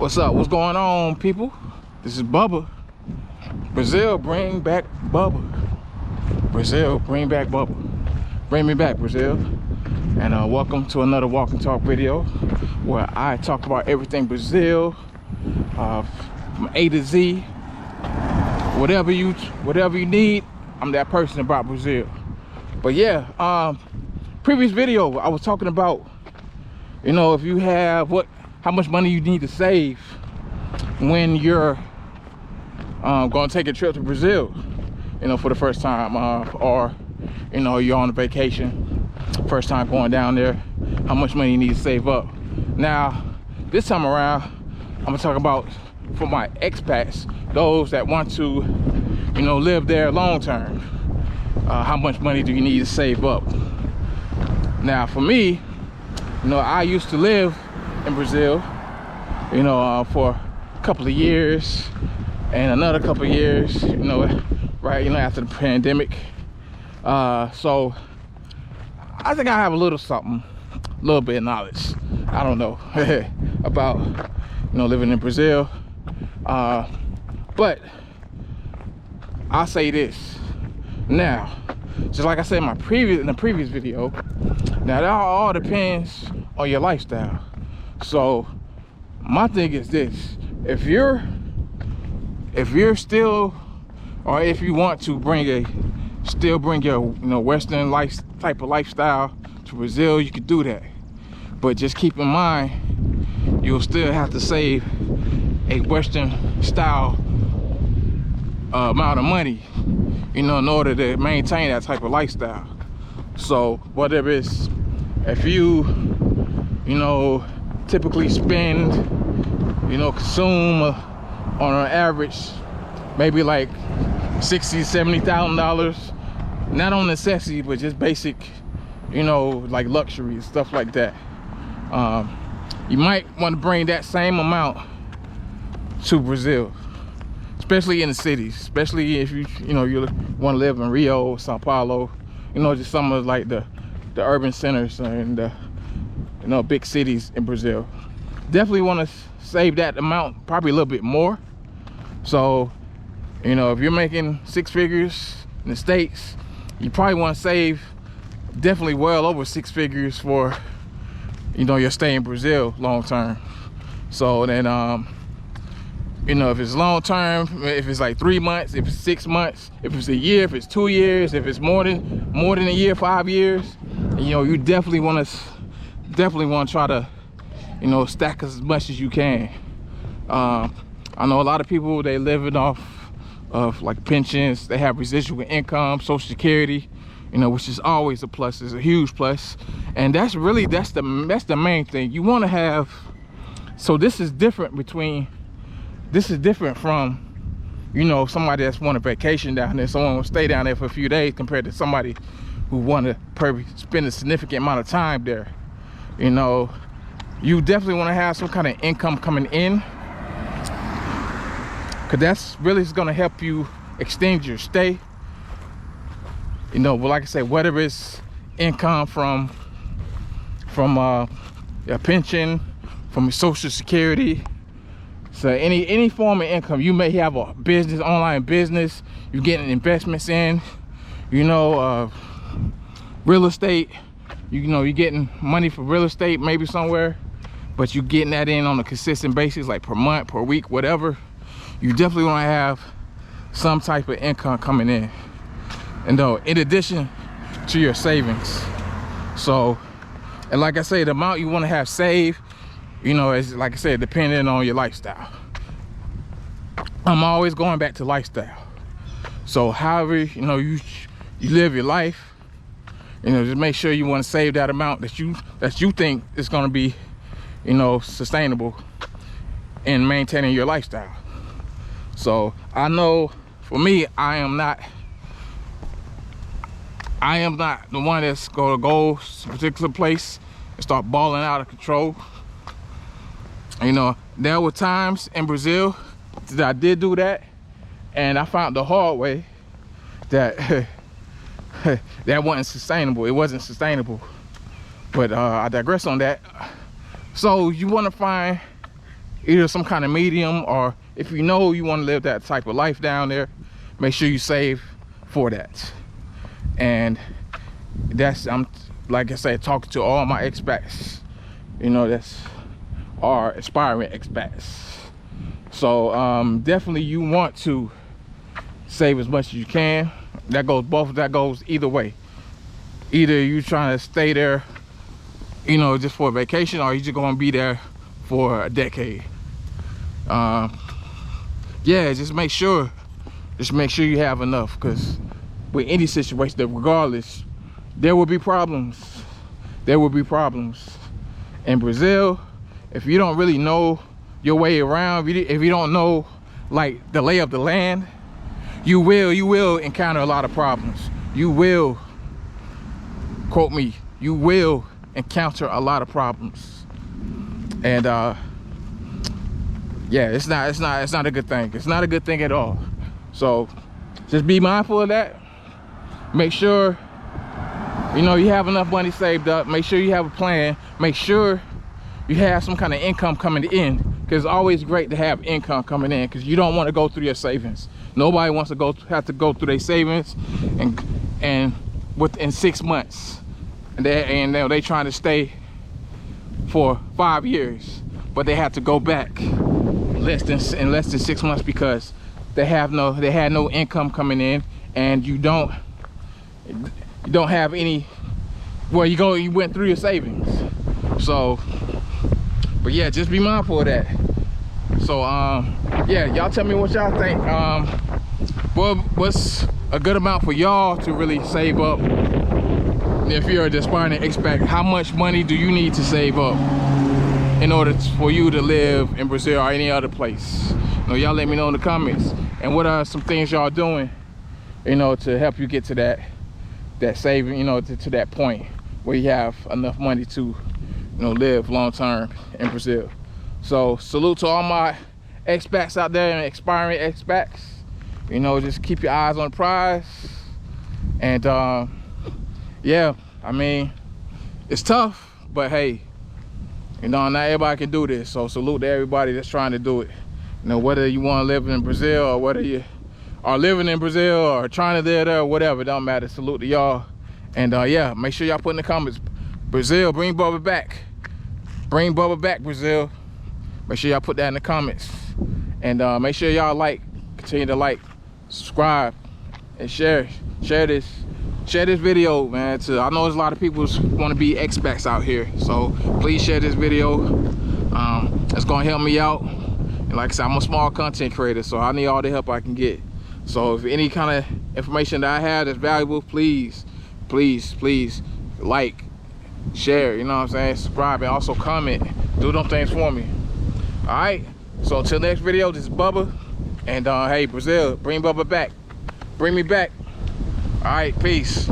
What's up? What's going on, people? This is Bubba. Brazil, bring back Bubba. Brazil, bring back Bubba. Bring me back, Brazil. And welcome to another Walk and Talk video where I talk about everything Brazil, from A to Z. Whatever you need, I'm that person about Brazil. But yeah, previous video I was talking about, you know, if you have how much money you need to save when you're going to take a trip to Brazil, you know, for the first time, or you know, you're on a vacation, first time going down there, how much money you need to save up. Now this time around, I'm gonna talk about for my expats, those that want to, you know, live there long term. How much money do you need to save up? Now for me, you know, I used to live in Brazil, you know, for a couple of years and another couple of years, you know, right, you know, after the pandemic. So I think I have a little something, a little bit of knowledge, I don't know, about, you know, living in Brazil. But I'll say this now, just like I said in the previous video, now that all depends on your lifestyle. So my thing is this: if you're still, or if you want to still bring your, you know, Western type of lifestyle to Brazil, you could do that. But just keep in mind, you'll still have to save a Western style amount of money, you know, in order to maintain that type of lifestyle. So whatever it is, if you know, typically spend, you know, consume on an average maybe like $60,000-$70,000, not on necessity, but just basic, you know, like luxury stuff like that, you might want to bring that same amount to Brazil, especially in the cities, especially if you want to live in Rio, Sao Paulo, you know, just some of like the urban centers and the, you know, big cities in Brazil. Definitely want to save that amount, probably a little bit more. So, you know, if you're making six figures in the States, you probably want to save definitely well over six figures for, you know, your stay in Brazil long term. So then, you know, if it's long term, if it's like 3 months, if it's 6 months, if it's a year, if it's 2 years, if it's more than a year, 5 years, you know, you definitely want to try to, you know, stack as much as you can. I know a lot of people, they living off of like pensions, they have residual income, Social Security, you know, which is always a plus, is a huge plus. And that's the main thing you want to have. So this is different from, you know, somebody that's want a vacation down there, someone will stay down there for a few days, compared to somebody who want to spend a significant amount of time there. You know, you definitely want to have some kind of income coming in, because that's really going to help you extend your stay. You know, but like I said, whether it's income from your pension, from your Social Security, so any form of income. You may have a business, online business, you're getting investments in, you know, real estate, you know, you're getting money for real estate maybe somewhere, but you're getting that in on a consistent basis, like per month, per week, whatever. You definitely want to have some type of income coming in, and though in addition to your savings. So, and like I say, the amount you want to have saved, you know, is, like I said, depending on your lifestyle. I'm always going back to lifestyle. So however, you know, you live your life, you know, just make sure you want to save that amount that you think is going to be, you know, sustainable in maintaining your lifestyle. So I know for me, I am not the one that's going to go to a particular place and start balling out of control. You know, there were times in Brazil that I did do that, and I found the hard way that that wasn't sustainable. It wasn't sustainable. But I digress on that. So you want to find either some kind of medium, or if you know you want to live that type of life down there, make sure you save for that. And that's, I'm like I said, talking to all my expats, you know, that's are aspiring expats. So definitely you want to save as much as you can. That goes either way. Either you trying to stay there, you know, just for a vacation, or you just gonna be there for a decade. Yeah, just make sure you have enough, because with any situation, that regardless, there will be problems. There will be problems. In Brazil, if you don't really know your way around, if you don't know like the lay of the land, you will encounter a lot of problems. You will, quote me, you will encounter a lot of problems. And yeah, it's not a good thing. It's not a good thing at all. So just be mindful of that. Make sure, you know, you have enough money saved up. Make sure you have a plan. Make sure you have some kind of income coming in, because it's always great to have income coming in, because you don't want to go through your savings. Nobody wants to have to go through their savings and within 6 months, and they trying to stay for 5 years, but they have to go back in less than 6 months because they had no income coming in, and you don't have any. Well, you went through your savings. So, but yeah, just be mindful of that. So yeah, y'all tell me what y'all think. What's a good amount for y'all to really save up? If you're an aspiring expat, how much money do you need to save up in order for you to live in Brazil or any other place? You know, y'all let me know in the comments. And what are some things y'all doing, you know, to help you get to that saving, you know, to that point where you have enough money to, you know, live long term in Brazil. So salute to all my expats out there and aspiring expats. You know, just keep your eyes on the prize. And yeah, I mean, it's tough, but hey, you know, not everybody can do this. So salute to everybody that's trying to do it. You know, whether you want to live in Brazil or whether you are living in Brazil or trying to live there or whatever, it don't matter. Salute to y'all. And yeah, make sure y'all put in the comments, Brazil, bring Bubba back. Bring Bubba back, Brazil. Make sure y'all put that in the comments. And make sure y'all continue to like, subscribe, and share this video, man. I know there's a lot of people who want to be expats out here, so please share this video. It's gonna help me out. And like I said, I'm a small content creator, so I need all the help I can get. So if any kind of information that I have that's valuable, please like, share, you know what I'm saying, subscribe, and also comment. Do them things for me. All right, so till next video, this is Bubba, and hey, Brazil, bring Bubba back, bring me back. All right, peace.